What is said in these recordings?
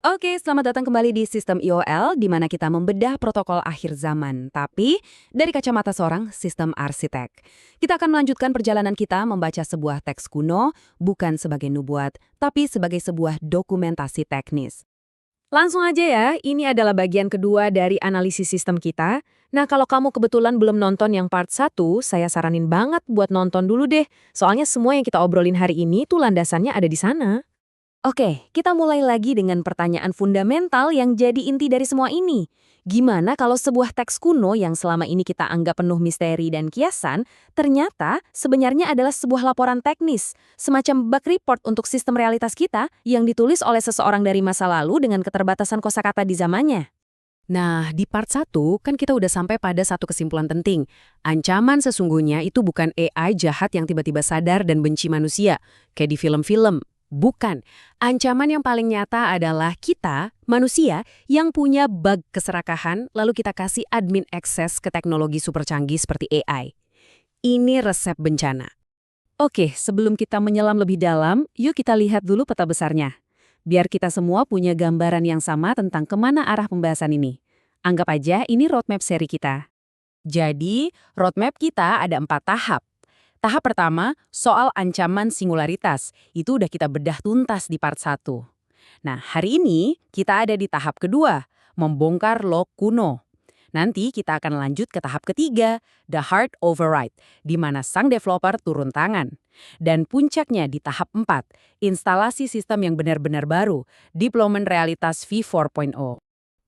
Oke, selamat datang kembali di Sistem IOL, di mana kita membedah protokol akhir zaman, tapi dari kacamata seorang sistem arsitek. Kita akan melanjutkan perjalanan kita membaca sebuah teks kuno, bukan sebagai nubuat, tapi sebagai sebuah dokumentasi teknis. Langsung aja ya, ini adalah bagian kedua dari analisis sistem kita. Nah, kalau kamu kebetulan belum nonton yang part 1, saya saranin banget buat nonton dulu deh. Soalnya semua yang kita obrolin hari ini tuh landasannya ada di sana. Oke, kita mulai lagi dengan pertanyaan fundamental yang jadi inti dari semua ini. Gimana kalau sebuah teks kuno yang selama ini kita anggap penuh misteri dan kiasan, ternyata sebenarnya adalah sebuah laporan teknis, semacam bug report untuk sistem realitas kita yang ditulis oleh seseorang dari masa lalu dengan keterbatasan kosakata di zamannya. Nah, di part 1 kan kita udah sampai pada satu kesimpulan penting. Ancaman sesungguhnya itu bukan AI jahat yang tiba-tiba sadar dan benci manusia, kayak di film-film. Bukan. Ancaman yang paling nyata adalah kita, manusia, yang punya bug keserakahan, lalu kita kasih admin akses ke teknologi super canggih seperti AI. Ini resep bencana. Oke, sebelum kita menyelam lebih dalam, yuk kita lihat dulu peta besarnya. Biar kita semua punya gambaran yang sama tentang kemana arah pembahasan ini. Anggap aja ini roadmap seri kita. Jadi, roadmap kita ada 4 tahap. Tahap pertama, soal ancaman singularitas. Itu udah kita bedah tuntas di part 1. Nah, hari ini kita ada di tahap kedua, membongkar log kuno. Nanti kita akan lanjut ke tahap ketiga, the hard override, di mana sang developer turun tangan. Dan puncaknya di tahap 4, instalasi sistem yang benar-benar baru, deployment realitas V4.0.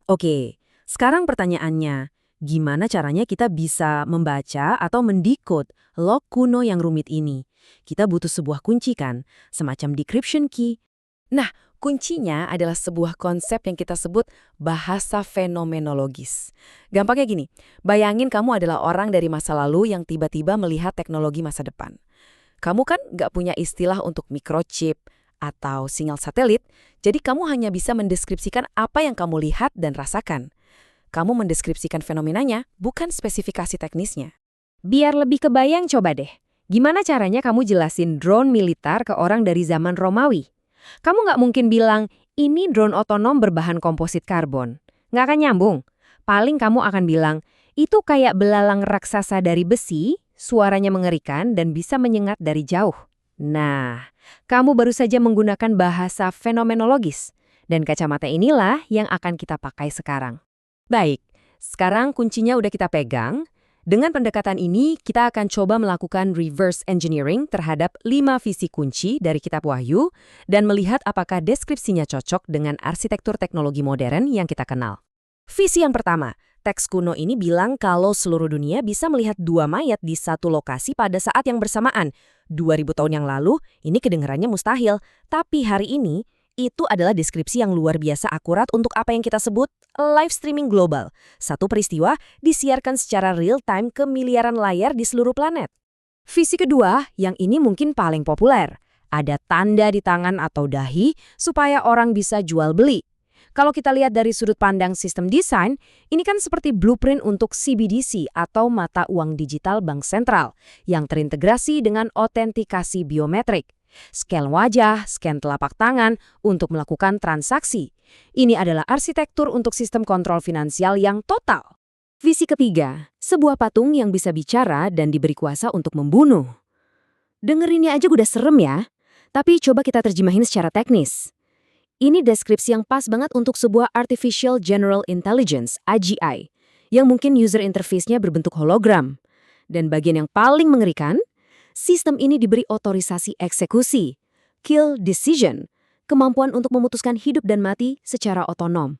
Oke, sekarang pertanyaannya, gimana caranya kita bisa membaca atau mendekode log kuno yang rumit ini? Kita butuh sebuah kunci kan, semacam decryption key. Nah, kuncinya adalah sebuah konsep yang kita sebut bahasa fenomenologis. Gampangnya gini, bayangin kamu adalah orang dari masa lalu yang tiba-tiba melihat teknologi masa depan. Kamu kan nggak punya istilah untuk microchip atau sinyal satelit, jadi kamu hanya bisa mendeskripsikan apa yang kamu lihat dan rasakan. Kamu mendeskripsikan fenomenanya, bukan spesifikasi teknisnya. Biar lebih kebayang coba deh, gimana caranya kamu jelasin drone militer ke orang dari zaman Romawi? Kamu nggak mungkin bilang, ini drone otonom berbahan komposit karbon. Nggak akan nyambung. Paling kamu akan bilang, itu kayak belalang raksasa dari besi, suaranya mengerikan dan bisa menyengat dari jauh. Nah, kamu baru saja menggunakan bahasa fenomenologis. Dan kacamata inilah yang akan kita pakai sekarang. Baik, sekarang kuncinya udah kita pegang. Dengan pendekatan ini, kita akan coba melakukan reverse engineering terhadap 5 visi kunci dari Kitab Wahyu dan melihat apakah deskripsinya cocok dengan arsitektur teknologi modern yang kita kenal. Visi yang pertama, teks kuno ini bilang kalau seluruh dunia bisa melihat 2 mayat di satu lokasi pada saat yang bersamaan. 2000 tahun yang lalu, ini kedengarannya mustahil, tapi hari ini, itu adalah deskripsi yang luar biasa akurat untuk apa yang kita sebut live streaming global. Satu peristiwa disiarkan secara real-time ke miliaran layar di seluruh planet. Visi kedua, yang ini mungkin paling populer. Ada tanda di tangan atau dahi supaya orang bisa jual beli. Kalau kita lihat dari sudut pandang sistem desain, ini kan seperti blueprint untuk CBDC atau mata uang digital bank sentral yang terintegrasi dengan autentikasi biometrik. Scan wajah, scan telapak tangan untuk melakukan transaksi. Ini adalah arsitektur untuk sistem kontrol finansial yang total. Visi ketiga, sebuah patung yang bisa bicara dan diberi kuasa untuk membunuh. Dengerinnya aja udah serem ya, tapi coba kita terjemahin secara teknis. Ini deskripsi yang pas banget untuk sebuah Artificial General Intelligence, AGI, yang mungkin user interface-nya berbentuk hologram. Dan bagian yang paling mengerikan, sistem ini diberi otorisasi eksekusi, kill decision, kemampuan untuk memutuskan hidup dan mati secara otonom.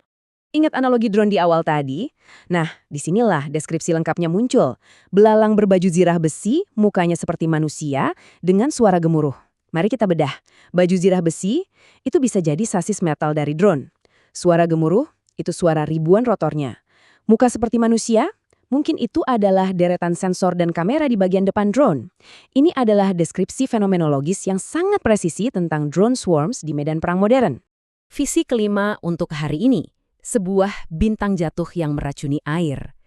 Ingat analogi drone di awal tadi? Nah, disinilah deskripsi lengkapnya muncul. Belalang berbaju zirah besi, mukanya seperti manusia, dengan suara gemuruh. Mari kita bedah. Baju zirah besi, itu bisa jadi sasis metal dari drone. Suara gemuruh, itu suara ribuan rotornya. Muka seperti manusia, mungkin itu adalah deretan sensor dan kamera di bagian depan drone. Ini adalah deskripsi fenomenologis yang sangat presisi tentang drone swarms di medan perang modern. Visi kelima untuk hari ini, sebuah bintang jatuh yang meracuni air.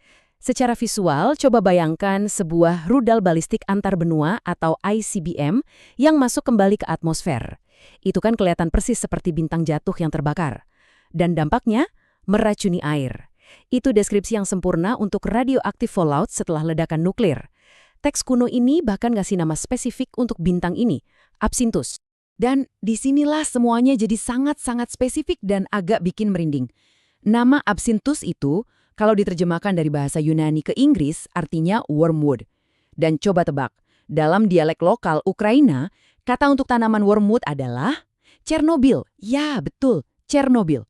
Secara visual, coba bayangkan sebuah rudal balistik antar benua atau ICBM yang masuk kembali ke atmosfer. Itu kan kelihatan persis seperti bintang jatuh yang terbakar. Dan dampaknya? Meracuni air. Itu deskripsi yang sempurna untuk radioaktif fallout setelah ledakan nuklir. Teks kuno ini bahkan ngasih nama spesifik untuk bintang ini, Absinthus. Dan disinilah semuanya jadi sangat-sangat spesifik dan agak bikin merinding. Nama Absinthus itu, kalau diterjemahkan dari bahasa Yunani ke Inggris, artinya wormwood. Dan coba tebak, dalam dialek lokal Ukraina, kata untuk tanaman wormwood adalah Chernobyl. Ya, betul, Chernobyl.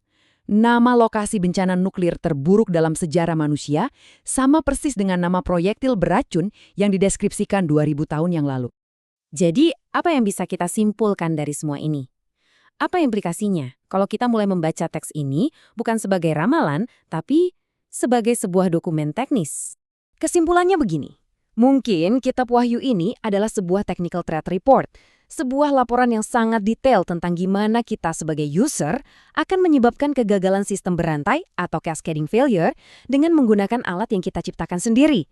Nama lokasi bencana nuklir terburuk dalam sejarah manusia sama persis dengan nama proyektil beracun yang dideskripsikan 2000 tahun yang lalu. Jadi, apa yang bisa kita simpulkan dari semua ini? Apa implikasinya kalau kita mulai membaca teks ini bukan sebagai ramalan, tapi sebagai sebuah dokumen teknis? Kesimpulannya begini. Mungkin kitab Wahyu ini adalah sebuah technical threat report, sebuah laporan yang sangat detail tentang gimana kita sebagai user akan menyebabkan kegagalan sistem berantai atau cascading failure dengan menggunakan alat yang kita ciptakan sendiri.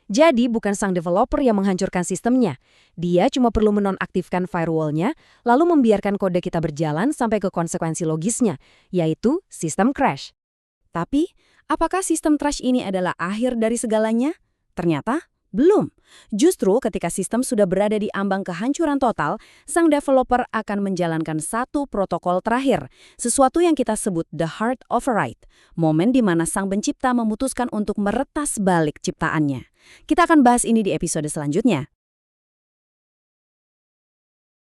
Jadi bukan sang developer yang menghancurkan sistemnya. Dia cuma perlu menonaktifkan firewall-nya, lalu membiarkan kode kita berjalan sampai ke konsekuensi logisnya, yaitu sistem crash. Tapi, apakah sistem trash ini adalah akhir dari segalanya? Ternyata belum. Justru ketika sistem sudah berada di ambang kehancuran total, sang developer akan menjalankan satu protokol terakhir, sesuatu yang kita sebut the heart override, momen di mana sang pencipta memutuskan untuk meretas balik ciptaannya. Kita akan bahas ini di episode selanjutnya.